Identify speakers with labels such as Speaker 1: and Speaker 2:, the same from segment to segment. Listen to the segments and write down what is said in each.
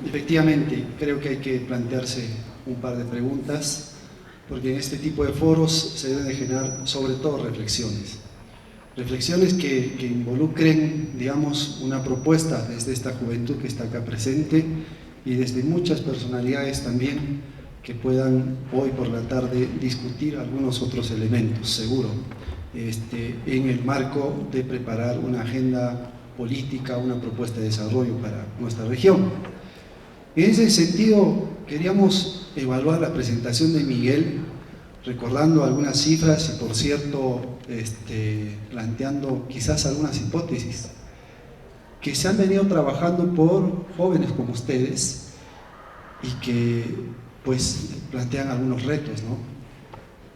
Speaker 1: Efectivamente, creo que hay que plantearse un par de preguntas, porque en este tipo de foros se deben de generar sobre todo reflexiones. Reflexiones que involucren, digamos, una propuesta desde esta juventud que está acá presente y desde muchas personalidades también que puedan hoy por la tarde discutir algunos otros elementos, seguro, en el marco de preparar una agenda política, una propuesta de desarrollo para nuestra región. En ese sentido, queríamos evaluar la presentación de Miguel, recordando algunas cifras y, por cierto, planteando quizás algunas hipótesis que se han venido trabajando por jóvenes como ustedes y que, pues, plantean algunos retos, ¿no?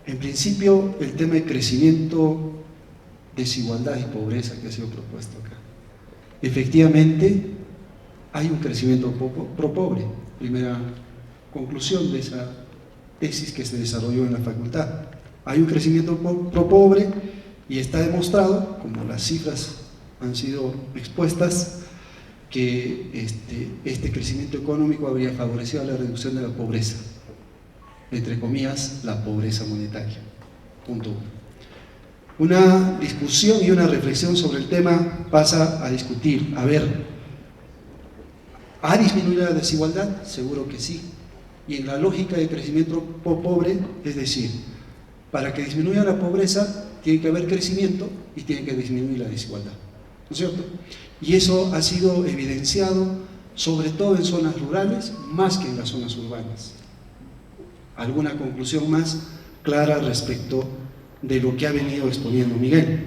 Speaker 1: En principio, el tema de crecimiento, desigualdad y pobreza que ha sido propuesto acá. Efectivamente, hay un crecimiento pro-pobre, primera conclusión de esa tesis que se desarrolló en la facultad. Hay un crecimiento pro-pobre y está demostrado, como las cifras han sido expuestas, que este crecimiento económico habría favorecido la reducción de la pobreza, entre comillas, la pobreza monetaria. Punto uno. Una discusión y una reflexión sobre el tema pasa a discutir, a ver, ¿ha disminuido la desigualdad? Seguro que sí. Y en la lógica de crecimiento pobre, es decir, para que disminuya la pobreza, tiene que haber crecimiento y tiene que disminuir la desigualdad, ¿no es cierto? Y eso ha sido evidenciado sobre todo en zonas rurales, más que en las zonas urbanas. ¿Alguna conclusión más clara respecto de lo que ha venido exponiendo Miguel?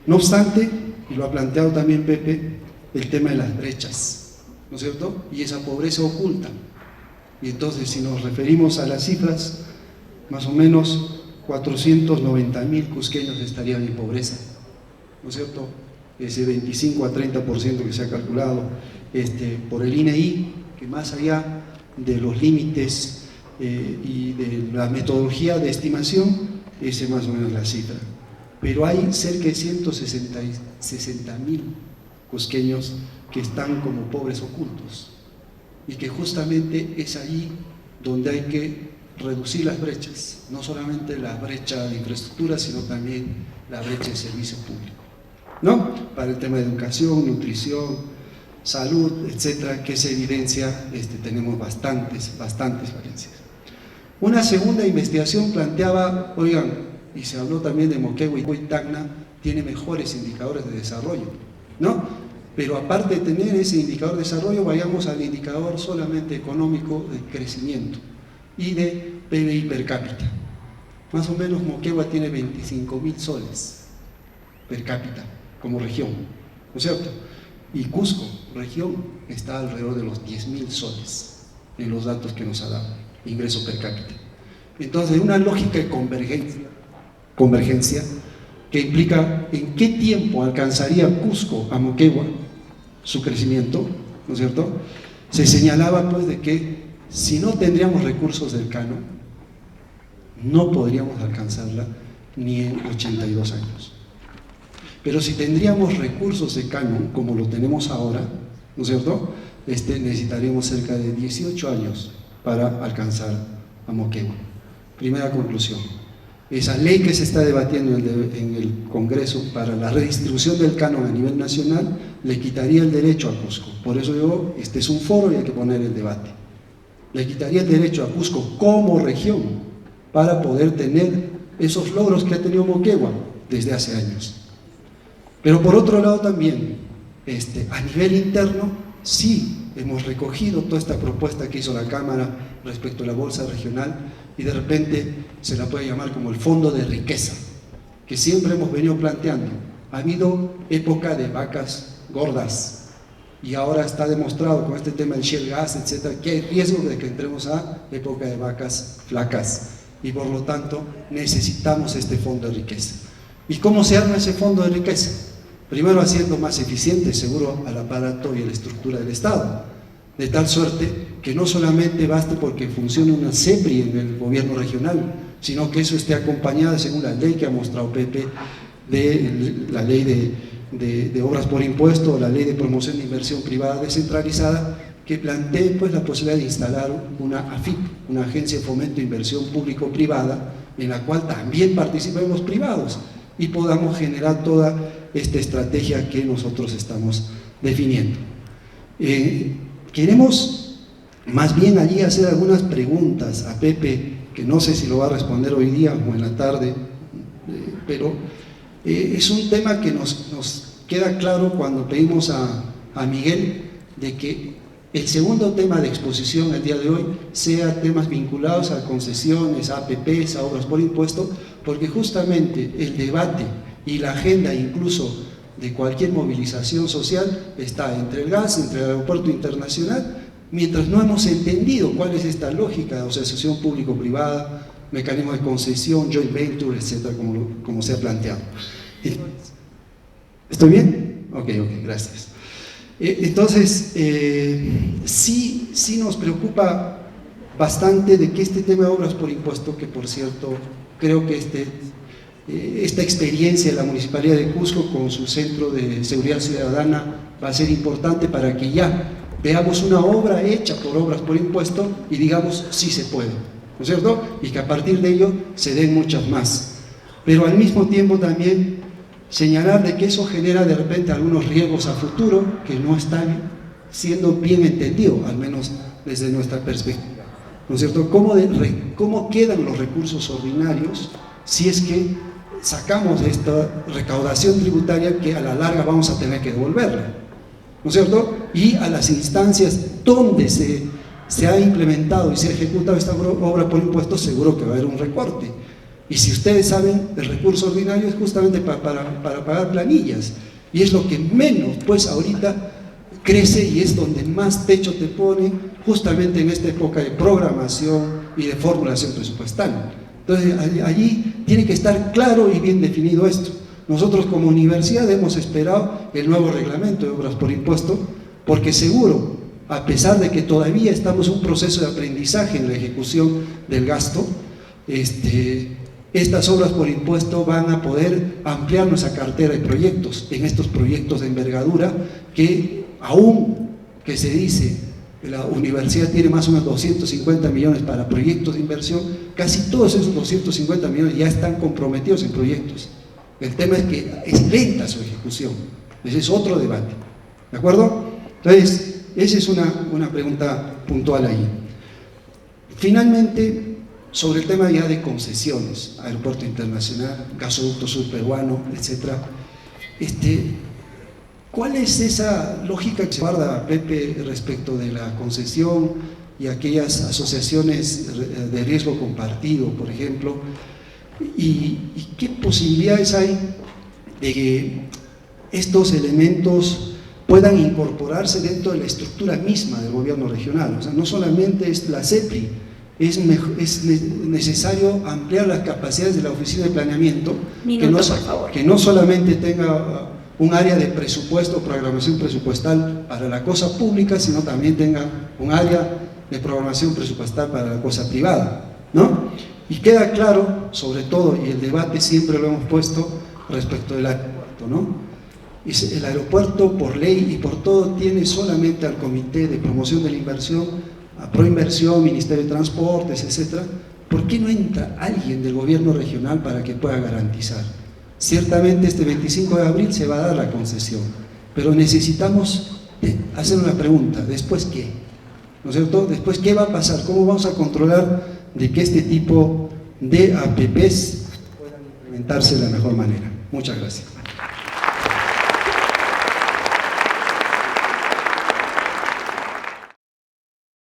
Speaker 1: No obstante, y lo ha planteado también Pepe, el tema de las brechas, ¿no es cierto? Y esa pobreza oculta. Y entonces, si nos referimos a las cifras, más o menos 490.000 cusqueños estarían en pobreza, ¿no es cierto? Ese 25 a 30% que se ha calculado por el INEI, que más allá de los límites y de la metodología de estimación, esa es más o menos la cifra. Pero hay cerca de 160.000 cusqueños que están como pobres ocultos y que justamente es allí donde hay que reducir las brechas, no solamente la brecha de infraestructura, sino también la brecha de servicio público, ¿no? Para el tema de educación, nutrición, salud, etcétera, que se evidencia, tenemos bastantes falencias. Una segunda investigación planteaba, oigan, y se habló también de Moquegua y Tacna, tiene mejores indicadores de desarrollo, ¿no? Pero aparte de tener ese indicador de desarrollo, vayamos al indicador solamente económico de crecimiento y de PBI per cápita. Más o menos Moquegua tiene 25.000 soles per cápita como región, ¿no es cierto? Y Cusco, región, está alrededor de los 10.000 soles en los datos que nos ha dado, ingreso per cápita. Entonces, una lógica de convergencia que implica en qué tiempo alcanzaría Cusco a Moquegua su crecimiento, ¿no es cierto? Se señalaba pues de que si no tendríamos recursos del Cano, no podríamos alcanzarla ni en 82 años. Pero si tendríamos recursos de Cano, como lo tenemos ahora, ¿no es cierto? Necesitaríamos cerca de 18 años para alcanzar a Moquegua. Primera conclusión. Esa ley que se está debatiendo en el Congreso para la redistribución del canon a nivel nacional le quitaría el derecho a Cusco. Por eso digo, este es un foro y hay que poner el debate. Le quitaría el derecho a Cusco como región para poder tener esos logros que ha tenido Moquegua desde hace años. Pero por otro lado también, a nivel interno, sí hemos recogido toda esta propuesta que hizo la Cámara respecto a la bolsa regional y de repente se la puede llamar como el fondo de riqueza, que siempre hemos venido planteando. Ha habido época de vacas gordas y ahora está demostrado con este tema del shale gas, etcétera, que hay riesgo de que entremos a época de vacas flacas y por lo tanto necesitamos este fondo de riqueza. ¿Y cómo se arma ese fondo de riqueza? Primero haciendo más eficiente, seguro, al aparato y a la estructura del Estado, de tal suerte que no solamente baste porque funcione una CEPRI en el gobierno regional, sino que eso esté acompañado, según la ley que ha mostrado Pepe, de la ley de obras por impuesto, la ley de promoción de inversión privada descentralizada, que plantee pues la posibilidad de instalar una AFIP, una Agencia de Fomento de Inversión Público-Privada, en la cual también participen los privados y podamos generar toda esta estrategia que nosotros estamos definiendo. Queremos más bien allí hacer algunas preguntas a Pepe, que no sé si lo va a responder hoy día o en la tarde, pero es un tema que nos queda claro cuando pedimos a Miguel de que el segundo tema de exposición el día de hoy sea temas vinculados a concesiones, a APPs, a obras por impuesto, porque justamente el debate y la agenda incluso de cualquier movilización social está entre el gas, entre el aeropuerto internacional, mientras no hemos entendido cuál es esta lógica de asociación público-privada, mecanismo de concesión, joint venture, etcétera, como se ha planteado. ¿Estoy bien? Ok, gracias. Entonces, sí nos preocupa bastante de que este tema de obras por impuesto, que por cierto, creo que esta experiencia de la Municipalidad de Cusco con su Centro de Seguridad Ciudadana va a ser importante para que ya veamos una obra hecha por obras por impuesto y digamos, sí se puede, ¿no es cierto? Y que a partir de ello se den muchas más. Pero al mismo tiempo también señalar de que eso genera de repente algunos riesgos a futuro que no están siendo bien entendidos, al menos desde nuestra perspectiva, ¿no es cierto? ¿Cómo quedan los recursos ordinarios si es que sacamos esta recaudación tributaria que a la larga vamos a tener que devolverla, ¿no es cierto? Y a las instancias donde se ha implementado y se ha ejecutado esta obra por impuestos, seguro que va a haber un recorte. Y si ustedes saben, el recurso ordinario es justamente para pagar planillas, y es lo que menos, pues ahorita crece y es donde más techo te pone, justamente en esta época de programación y de formulación presupuestal. Entonces, allí tiene que estar claro y bien definido esto. Nosotros como universidad hemos esperado el nuevo reglamento de obras por impuesto, porque seguro, a pesar de que todavía estamos en un proceso de aprendizaje en la ejecución del gasto, estas obras por impuesto van a poder ampliar nuestra cartera de proyectos, en estos proyectos de envergadura que aún que se dice que la universidad tiene más o menos 250 millones para proyectos de inversión, casi todos esos 250 millones ya están comprometidos en proyectos. El tema es que es lenta su ejecución, ese es otro debate, ¿de acuerdo? Entonces, esa es una pregunta puntual ahí. Finalmente, sobre el tema ya de concesiones, aeropuerto internacional, gasoducto surperuano, etcétera, ¿cuál es esa lógica que se guarda, Pepe, respecto de la concesión y aquellas asociaciones de riesgo compartido, por ejemplo? ¿Y qué posibilidades hay de que estos elementos puedan incorporarse dentro de la estructura misma del gobierno regional? O sea, no solamente es la CEPRI, es necesario ampliar las capacidades de la Oficina de Planeamiento, que no solamente tenga un área de presupuesto, programación presupuestal para la cosa pública, sino también tenga un área de programación presupuestal para la cosa privada, ¿no? Y queda claro, sobre todo, y el debate siempre lo hemos puesto respecto del aeropuerto, ¿no? El aeropuerto, por ley y por todo, tiene solamente al Comité de Promoción de la Inversión, a Proinversión, Ministerio de Transportes, etcétera. ¿Por qué no entra alguien del gobierno regional para que pueda garantizar? Ciertamente este 25 de abril se va a dar la concesión, pero necesitamos hacer una pregunta: ¿después qué? ¿No es cierto? ¿Después qué va a pasar? ¿Cómo vamos a controlar de que este tipo de APPs puedan implementarse de la mejor manera? Muchas gracias.